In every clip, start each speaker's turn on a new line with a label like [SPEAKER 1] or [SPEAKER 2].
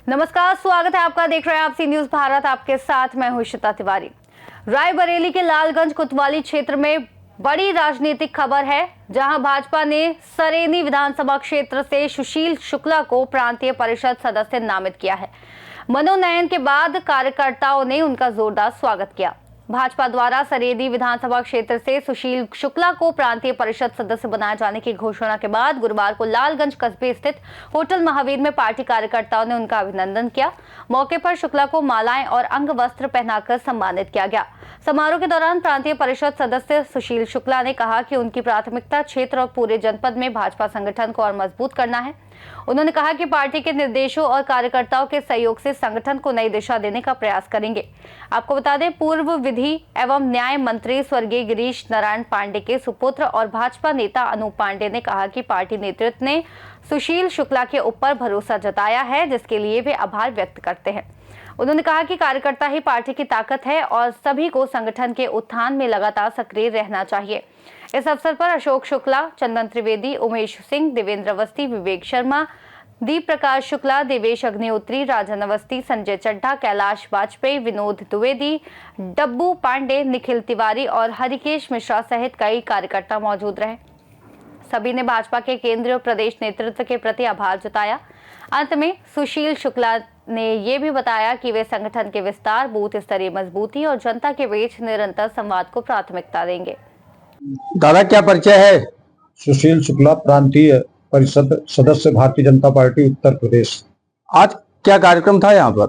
[SPEAKER 1] नमस्कार, स्वागत है आपका। देख रहे हैं आप सी न्यूज भारत। आपके साथ मैं हूं इशिता तिवारी। रायबरेली के लालगंज कोतवाली क्षेत्र में बड़ी राजनीतिक खबर है, जहां भाजपा ने सरेनी विधानसभा क्षेत्र से सुशील शुक्ला को प्रांतीय परिषद सदस्य नामित किया है। मनोनयन के बाद कार्यकर्ताओं ने उनका जोरदार स्वागत किया। भाजपा द्वारा सरेनी विधानसभा क्षेत्र से सुशील शुक्ला को प्रांतीय परिषद सदस्य बनाए जाने की घोषणा के बाद गुरुवार को लालगंज कस्बे स्थित होटल महावीर में पार्टी कार्यकर्ताओं ने उनका अभिनंदन किया। मौके पर शुक्ला को मालाएं और अंग वस्त्र पहनाकर सम्मानित किया गया। समारोह के दौरान प्रांतीय परिषद सदस्य सुशील शुक्ला ने कहा कि उनकी प्राथमिकता क्षेत्र और पूरे जनपद में भाजपा संगठन को और मजबूत करना है। उन्होंने कहा कि पार्टी के निर्देशों और कार्यकर्ताओं के सहयोग से संगठन को नई दिशा देने का प्रयास करेंगे। आपको बता दें, पूर्व विधि एवं न्याय मंत्री स्वर्गीय गिरीश नारायण पांडे के सुपुत्र और भाजपा नेता अनूप पांडे ने कहा कि पार्टी नेतृत्व ने सुशील शुक्ला के ऊपर भरोसा जताया है, जिसके लिए वे आभार व्यक्त करते हैं। उन्होंने कहा कि कार्यकर्ता ही पार्टी की ताकत है और सभी को संगठन के उत्थान में लगातार सक्रिय रहना चाहिए। इस अवसर पर अशोक शुक्ला, चंदन त्रिवेदी, उमेश सिंह, देवेंद्र अवस्थी, विवेक शर्मा, दीप प्रकाश शुक्ला, देवेश अग्निहोत्री, राजन अवस्थी, संजय चड्ढा, कैलाश वाजपेयी, विनोद द्विवेदी, डब्बू पांडे, निखिल तिवारी और हरिकेश मिश्रा सहित कई कार्यकर्ता मौजूद रहे। सभी ने भाजपा के केंद्रीय प्रदेश नेतृत्व के प्रति आभार जताया। अंत में सुशील शुक्ला ने ये भी बताया कि वे संगठन के विस्तार, बूथ स्तरीय मजबूती और जनता के बीच निरंतर संवाद को प्राथमिकता देंगे।
[SPEAKER 2] दादा, क्या परिचय है?
[SPEAKER 3] सुशील शुक्ला, प्रांतीय परिषद सदस्य, भारतीय जनता पार्टी उत्तर प्रदेश।
[SPEAKER 2] आज क्या कार्यक्रम था यहाँ पर?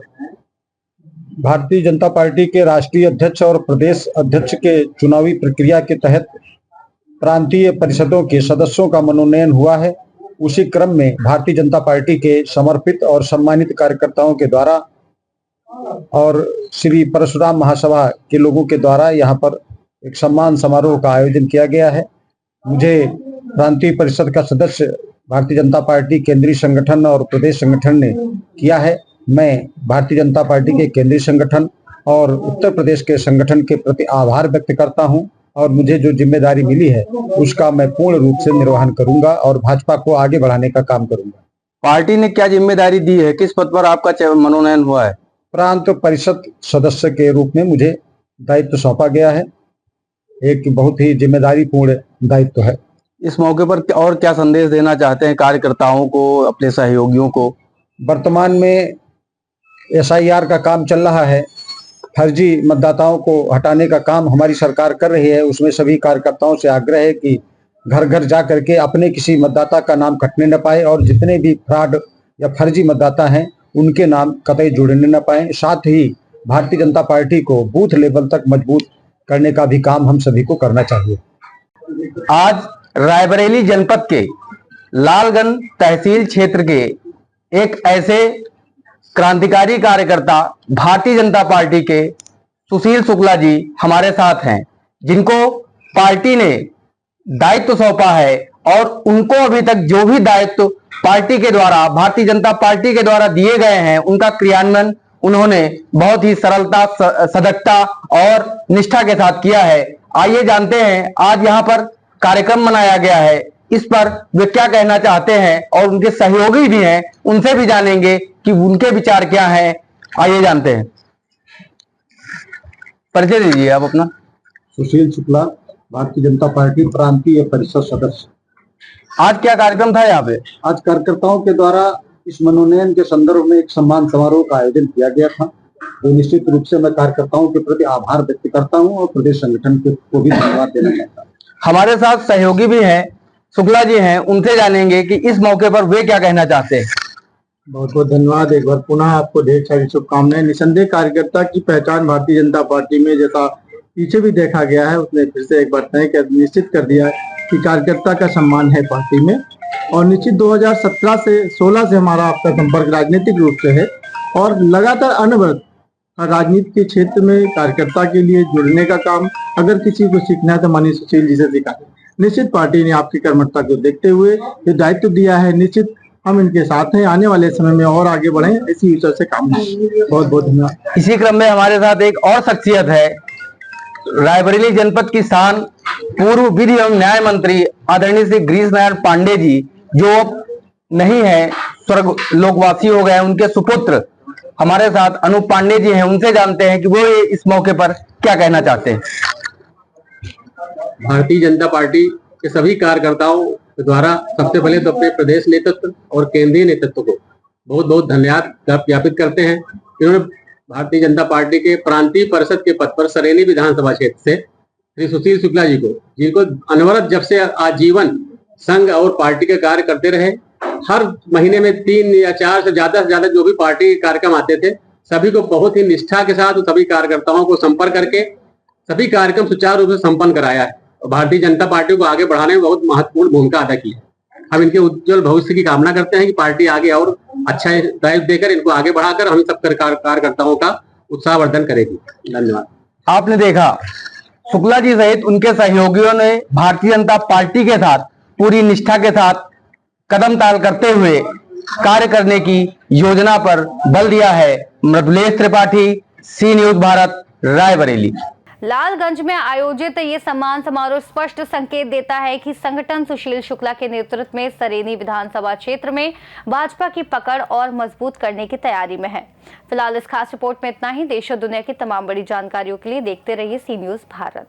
[SPEAKER 3] भारतीय जनता पार्टी के राष्ट्रीय अध्यक्ष और प्रदेश अध्यक्ष के चुनावी प्रक्रिया के तहत प्रांतीय परिषदों के सदस्यों का मनोनयन हुआ है। उसी क्रम में भारतीय जनता पार्टी के समर्पित और सम्मानित कार्यकर्ताओं के द्वारा और श्री परशुराम महासभा के लोगों के द्वारा यहाँ पर एक सम्मान समारोह का आयोजन किया गया है। मुझे प्रांतीय परिषद का सदस्य भारतीय जनता पार्टी केंद्रीय संगठन और प्रदेश संगठन ने किया है। मैं भारतीय जनता पार्टी के केंद्रीय संगठन और उत्तर प्रदेश के संगठन के प्रति आभार व्यक्त करता हूं और मुझे जो जिम्मेदारी मिली है उसका मैं पूर्ण रूप से निर्वहन करूंगा और भाजपा को आगे बढ़ाने का काम करूंगा।
[SPEAKER 2] पार्टी ने क्या जिम्मेदारी दी है? किस पद पर आपका मनोनयन हुआ है?
[SPEAKER 3] प्रांत परिषद सदस्य के रूप में मुझे दायित्व सौंपा गया है। एक बहुत ही जिम्मेदारी पूर्ण दायित्व है।
[SPEAKER 2] इस मौके पर और क्या संदेश देना चाहते हैं कार्यकर्ताओं को, अपने सहयोगियों को?
[SPEAKER 3] वर्तमान में SIR का काम चल रहा है। फर्जी मतदाताओं को हटाने का काम हमारी सरकार कर रही है। उसमें सभी कार्यकर्ताओं से आग्रह है कि घर घर जा करके अपने किसी मतदाता का नाम कटने न पाए और जितने भी फ्रॉड या फर्जी मतदाता हैं उनके नाम कतई जुड़ने न पाए। साथ ही भारतीय जनता पार्टी को बूथ लेवल तक मजबूत करने का भी काम हम सभी को करना चाहिए।
[SPEAKER 2] आज रायबरेली जनपद के लालगंज तहसील क्षेत्र के एक ऐसे क्रांतिकारी कार्यकर्ता भारतीय जनता पार्टी के सुशील शुक्ला जी हमारे साथ हैं, जिनको पार्टी ने दायित्व सौंपा है और उनको अभी तक जो भी दायित्व पार्टी के द्वारा, भारतीय जनता पार्टी के द्वारा दिए गए हैं, उनका क्रियान्वयन उन्होंने बहुत ही सरलता, सजगता और निष्ठा के साथ किया है। आइए जानते हैं, आज यहाँ पर कार्यक्रम मनाया गया है, इस पर वे क्या कहना चाहते हैं और उनके सहयोगी भी हैं, उनसे भी जानेंगे कि उनके विचार क्या हैं। आइए जानते हैं। परिचय दीजिए आप अपना।
[SPEAKER 3] सुशील शुक्ला, भारतीय जनता पार्टी प्रांतीय परिषद सदस्य।
[SPEAKER 2] आज क्या कार्यक्रम था यहाँ पे?
[SPEAKER 3] आज कार्यकर्ताओं के द्वारा इस मनोनयन के संदर्भ में एक सम्मान समारोह का आयोजन किया गया था। तो निश्चित रूप से मैं कार्यकर्ताओं के प्रति आभार व्यक्त करता हूं और प्रदेश संगठन को भी धन्यवाद देना चाहता हूं।
[SPEAKER 2] हमारे साथ सहयोगी भी हैं, शुक्ला जी हैं, उनसे जानेंगे कि इस मौके पर वे क्या कहना चाहते हैं।
[SPEAKER 4] बहुत बहुत धन्यवाद। एक बार पुनः आपको ढेर सारी शुभकामनाएं। निसंदेह कार्यकर्ता की पहचान भारतीय जनता पार्टी में, जैसा पीछे भी देखा गया है, उसने फिर से एक बार तय कर निश्चित कर दिया कि कार्यकर्ता का सम्मान है पार्टी में। और निश्चित 2017 से 16 से हमारा आपका संपर्क राजनीतिक रूप से है और लगातार अनवरत राजनीति के क्षेत्र में कार्यकर्ता के लिए जुड़ने का काम, अगर किसी को सीखना है तो माननीय सुशील जी से सीखा है। निश्चित पार्टी ने आपकी कर्मठता को देखते हुए जो दायित्व दिया है, निश्चित हम इनके साथ हैं। आने वाले समय में और आगे बढ़े, इसी विषय से काम करें। बहुत बहुत धन्यवाद।
[SPEAKER 2] इसी क्रम में हमारे साथ एक और शख्सियत है, रायबरेली जनपद की शान पूर्व विधि एवं न्याय मंत्री आदरणीय श्री गिरीश नारायण पांडे जी, जो अब नहीं है, स्वर्ग लोकवासी हो गए, उनके सुपुत्र हमारे साथ अनूप पांडे जी हैं। उनसे जानते हैं कि वो इस मौके पर क्या कहना चाहते हैं।
[SPEAKER 5] भारतीय जनता पार्टी के सभी कार्यकर्ताओं द्वारा सबसे पहले तो अपने प्रदेश नेतृत्व और केंद्रीय नेतृत्व को बहुत बहुत धन्यवाद ज्ञापित करते हैं। इन्होंने भारतीय जनता पार्टी के प्रांतीय परिषद के पद पर सरेनी विधानसभा क्षेत्र से श्री सुशील शुक्ला जी को, जिनको अनवरत जब से आजीवन संघ और पार्टी के कार्य करते रहे, हर महीने में 3 या 4 से ज्यादा जो भी पार्टी के कार्यक्रम आते थे, सभी को बहुत ही निष्ठा के साथ सभी कार्यकर्ताओं को संपर्क करके सभी कार्यक्रम सुचारू रूप से संपन्न कराया है और भारतीय जनता पार्टी को आगे बढ़ाने में बहुत महत्वपूर्ण भूमिका अदा की है। हम इनके उज्जवल भविष्य की कामना करते हैं कि पार्टी आगे और अच्छा दायित्व देकर इनको आगे बढ़ाकर हम सब कार्यकर्ताओं का उत्साहवर्धन करेगी। धन्यवाद।
[SPEAKER 2] आपने देखा, शुक्ला जी सहित उनके सहयोगियों ने भारतीय जनता पार्टी के साथ पूरी निष्ठा के साथ कदम ताल करते हुए कार्य करने की योजना पर बल दिया है। मृदुलेश त्रिपाठी, सी न्यूज भारत, रायबरेली।
[SPEAKER 1] लालगंज में आयोजित ये सम्मान समारोह स्पष्ट संकेत देता है कि संगठन सुशील शुक्ला के नेतृत्व में सरेनी विधानसभा क्षेत्र में भाजपा की पकड़ और मजबूत करने की तैयारी में है। फिलहाल इस खास रिपोर्ट में इतना ही। देश और दुनिया की तमाम बड़ी जानकारियों के लिए देखते रहिए सी न्यूज भारत।